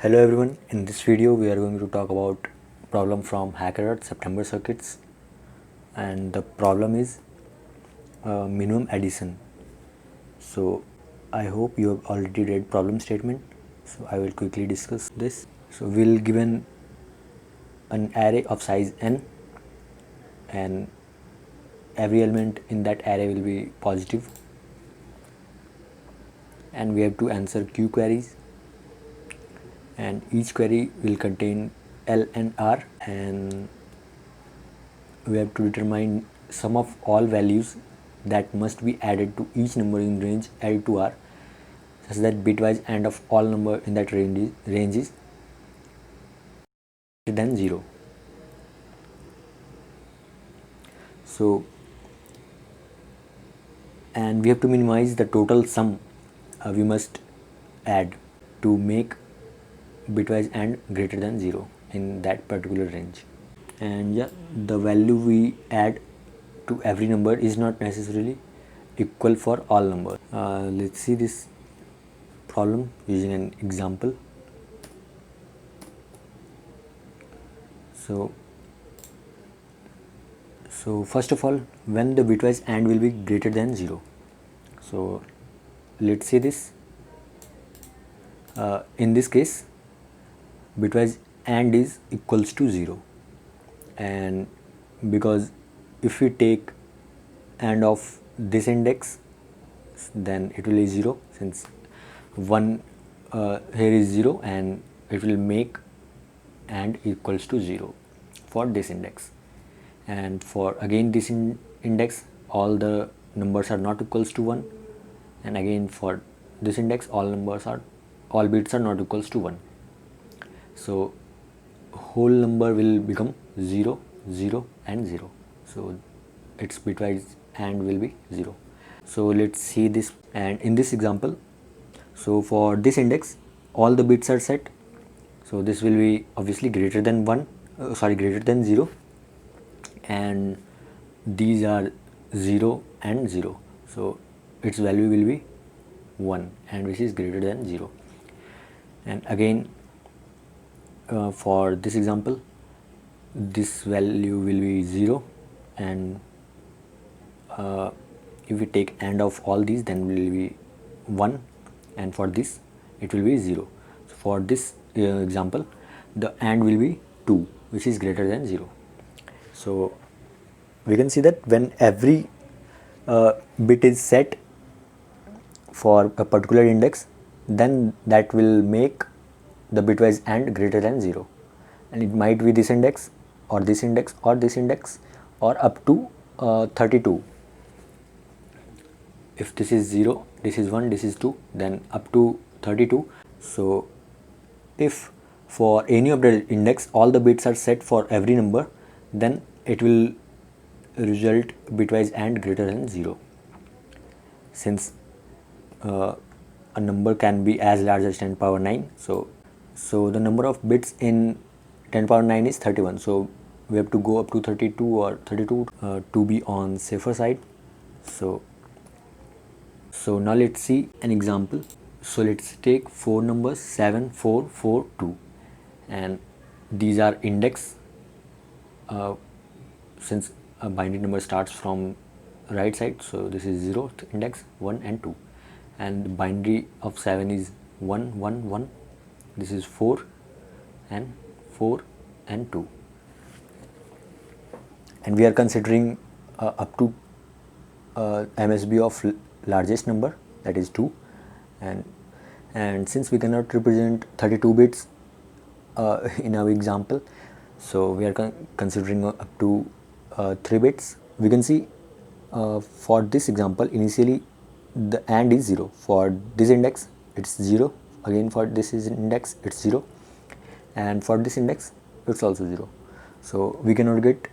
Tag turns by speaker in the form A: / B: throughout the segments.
A: Hello everyone, in this video we are going to talk about problem from HackerRat September circuits, and the problem is minimum addition. So I hope you have already read problem statement, so I will quickly discuss this. So we'll given an array of size n, and every element in that array will be positive, and we have to answer q queries, and each query will contain L and R, and we have to determine sum of all values that must be added to each number in range L to R, such that bitwise AND of all number in that range is greater than 0. So, and we have to minimize the total sum we must add to make bitwise AND greater than 0 in that particular range. And yeah, the value we add to every number is not necessarily equal for all numbers. Let's see this problem using an example. So first of all, when the bitwise AND will be greater than 0. So let's see this. In this case, bitwise AND is equals to 0, and because if we take AND of this index, then it will be 0, since 1 here is 0, and it will make AND equals to 0 for this index. And for again this index, all the numbers are not equals to 1, and again for this index, all bits are not equals to 1. So whole number will become 0, 0 and 0. So its bitwise AND will be 0. So let's see this. And in this example, so for this index, all the bits are set. So this will be obviously greater than greater than 0, and these are 0 and 0. So its value will be 1, and which is greater than 0. And again, for this example, this value will be 0, and if we take AND of all these, then will be 1, and for this it will be 0. So for this example, the AND will be 2, which is greater than 0. So we can see that when every bit is set for a particular index, then that will make the bitwise AND greater than 0, and it might be this index or this index or this index, or up to 32. If this is 0, this is 1, this is 2, then up to 32. So if for any of the index all the bits are set for every number, then it will result bitwise AND greater than 0, since a number can be as large as 10 power 9. So the number of bits in 10 power 9 is 31. So we have to go up to 32 or 32 to be on safer side. So now let's see an example. So let's take 4 numbers 7, 4, 4, 2, and these are index, since a binary number starts from right side. So this is 0th index, 1 and 2, and the binary of 7 is 1, 1, 1. This is 4 and 4 and 2, and we are considering up to MSB of largest number, that is 2, and since we cannot represent 32 bits in our example, so we are considering up to 3 bits. We can see for this example, initially the AND is 0. For this index it's 0, again for this is index it's 0, and for this index it's also 0. So we cannot get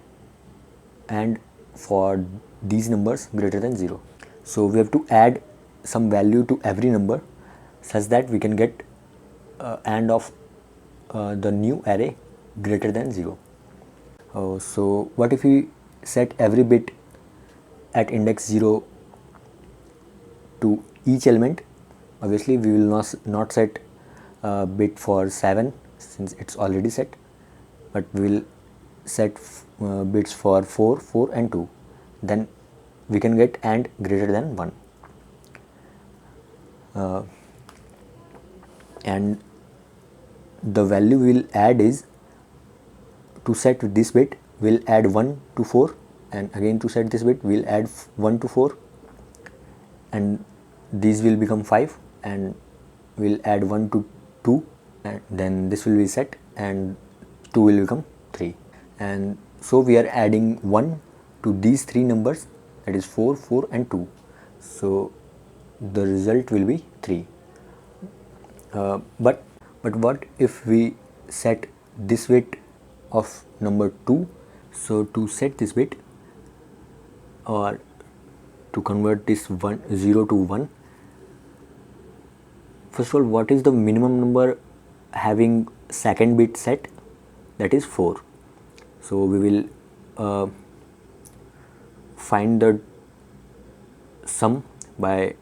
A: AND for these numbers greater than 0. So we have to add some value to every number, such that we can get AND of the new array greater than 0. So what if we set every bit at index 0 to each element? Obviously we will not set bit for 7 since it's already set, but we'll set bits for 4, 4 and 2. Then we can get AND greater than 1. And the value we'll add is, to set this bit we'll add 1 to 4, and again to set this bit we'll add 1 to 4, and these will become 5, and we'll add 1 to 2, and then this will be set, and 2 will become 3. And so we are adding 1 to these 3 numbers, that is 4, 4 and 2. So the result will be 3. But what if we set this bit of number 2? So to set this bit, or to convert this 0 to 1, first of all, what is the minimum number having second bit set? That is 4. So we will find the sum by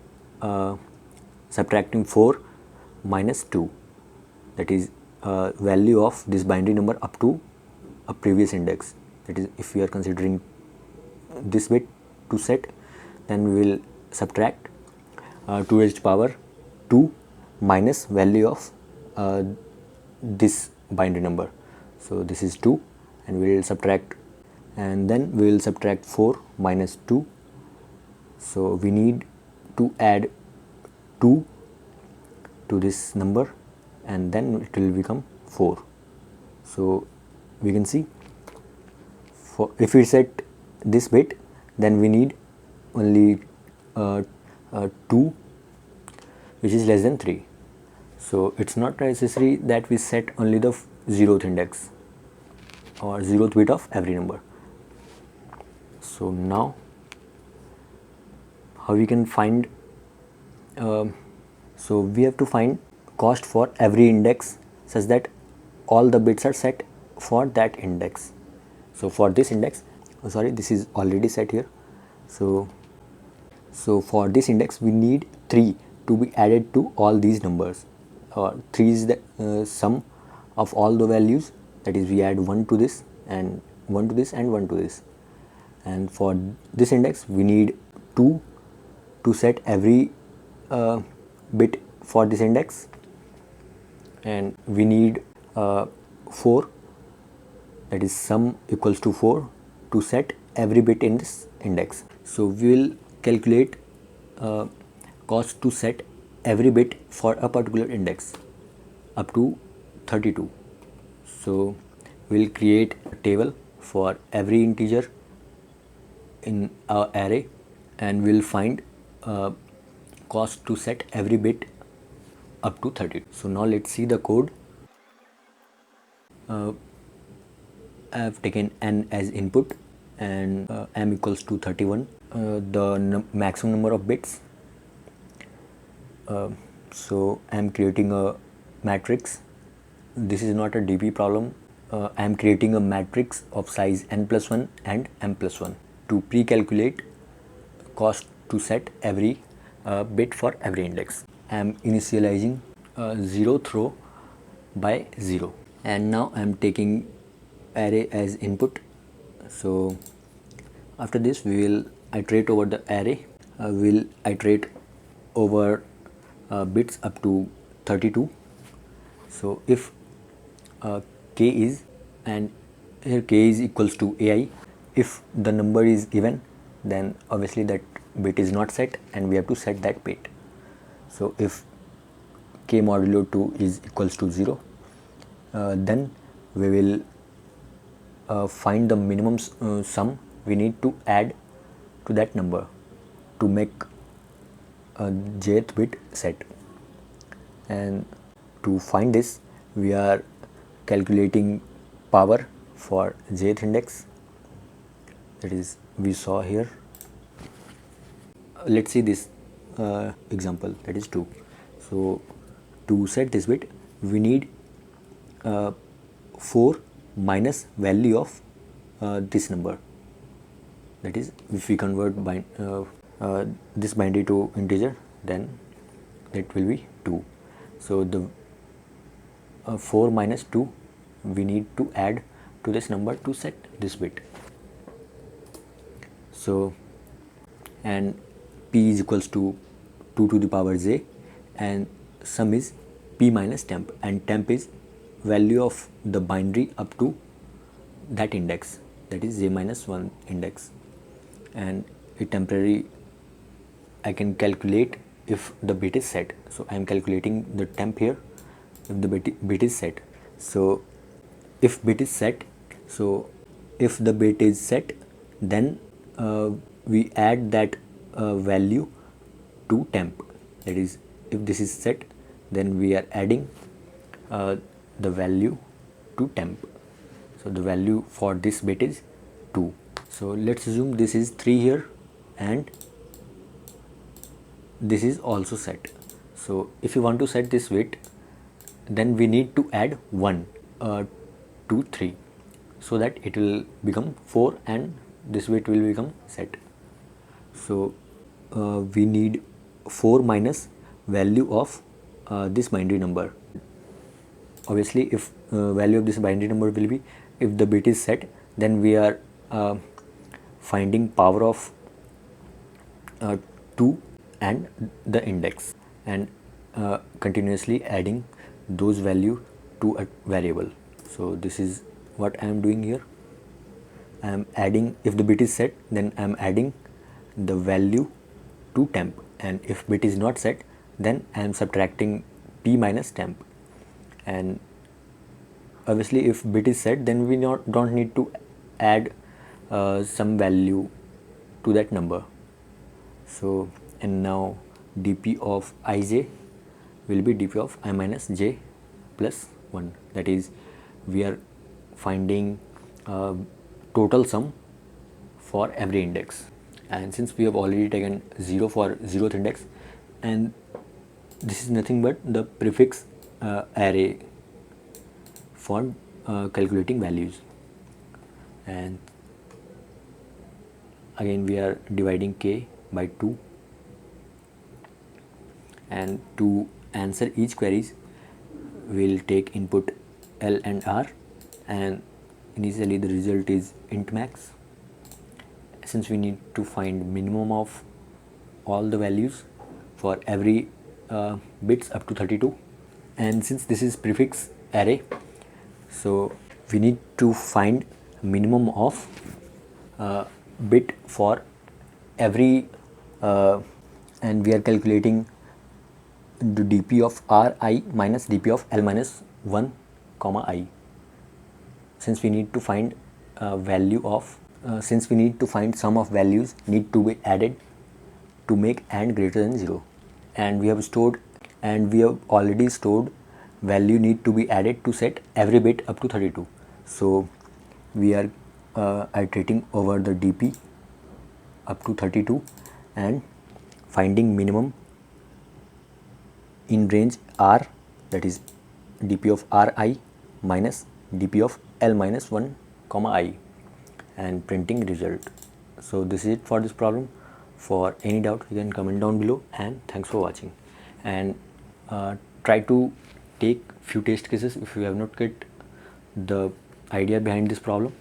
A: subtracting 4 minus 2, that is value of this binary number up to a previous index. That is, if we are considering this bit to set, then we will subtract 2 raised to power 2 minus value of this binary number. So this is 2, and we will subtract, and then we will subtract 4 minus 2. So we need to add 2 to this number, and then it will become 4. So we can see, if we set this bit, then we need only 2 which is less than 3. So it's not necessary that we set only the 0th index or 0th bit of every number. So now how we can find, so we have to find cost for every index such that all the bits are set for that index. So for this index, this is already set here. So for this index we need 3 to be added to all these numbers. 3 is the sum of all the values, that is we add 1 to this and 1 to this and 1 to this. And for this index we need 2 to set every bit for this index, and we need 4, that is sum equals to 4 to set every bit in this index. So we will calculate cost to set every bit for a particular index up to 32. So we will create a table for every integer in our array, and we will find cost to set every bit up to 32. So now let's see the code. I have taken n as input, and m equals to 31, the maximum number of bits. So I am creating a matrix. This is not a DP problem. I am creating a matrix of size n plus 1 and m plus 1 to pre-calculate cost to set every bit for every index. I am initializing 0th row by 0, and now I am taking array as input. So after this we will iterate over the array. We will iterate over bits up to 32. So if k is, and here k is equals to ai, if the number is given, then obviously that bit is not set and we have to set that bit. So if k modulo 2 is equals to 0, then we will find the minimum sum we need to add to that number to make a jth bit set. And to find this, we are calculating power for jth index, that is we saw here. Let's see this example, that is 2. So to set this bit we need 4 minus value of this number, that is if we convert this binary to integer, then it will be 2. So the 4 minus 2 we need to add to this number to set this bit. So, and p is equals to 2 to the power j, and sum is p minus temp, and temp is value of the binary up to that index, that is j minus 1 index. And a temporary, I can calculate if the bit is set. So I am calculating the temp here if the bit is set. So if bit is set, so if the bit is set, then we add that value to temp. That is, if this is set, then we are adding the value to temp. So the value for this bit is 2. So let's assume this is 3 here and this is also set. So if you want to set this bit, then we need to add 1 to 3 so that it will become 4 and this bit will become set. So we need 4 minus value of this binary number. Obviously, if value of this binary number will be, if the bit is set, then we are finding power of 2 and the index, and continuously adding those value to a variable. So this is what I am doing here. I am adding, if the bit is set, then I am adding the value to temp, and if bit is not set, then I am subtracting p minus temp. And obviously if bit is set, then we don't need to add some value to that number. So, and now dp of ij will be dp of I minus j plus 1. That is, we are finding total sum for every index. And since we have already taken 0 for 0th index, and this is nothing but the prefix array for calculating values. And again we are dividing k by 2, and to answer each queries we'll take input L and R, and initially the result is int max. Since we need to find minimum of all the values for every bits up to 32, and since this is prefix array, so we need to find minimum of bit for every and we are calculating the dp of ri minus dp of l minus 1 comma I. Since we need to find value of since we need to find sum of values need to be added to make and greater than 0, and we have already stored value need to be added to set every bit up to 32. So we are iterating over the dp up to 32 and finding minimum in range r, that is dp of ri minus dp of l minus 1 comma I, and printing result. So this is it for this problem. For any doubt you can comment down below, and thanks for watching. And try to take few test cases if you have not get the idea behind this problem.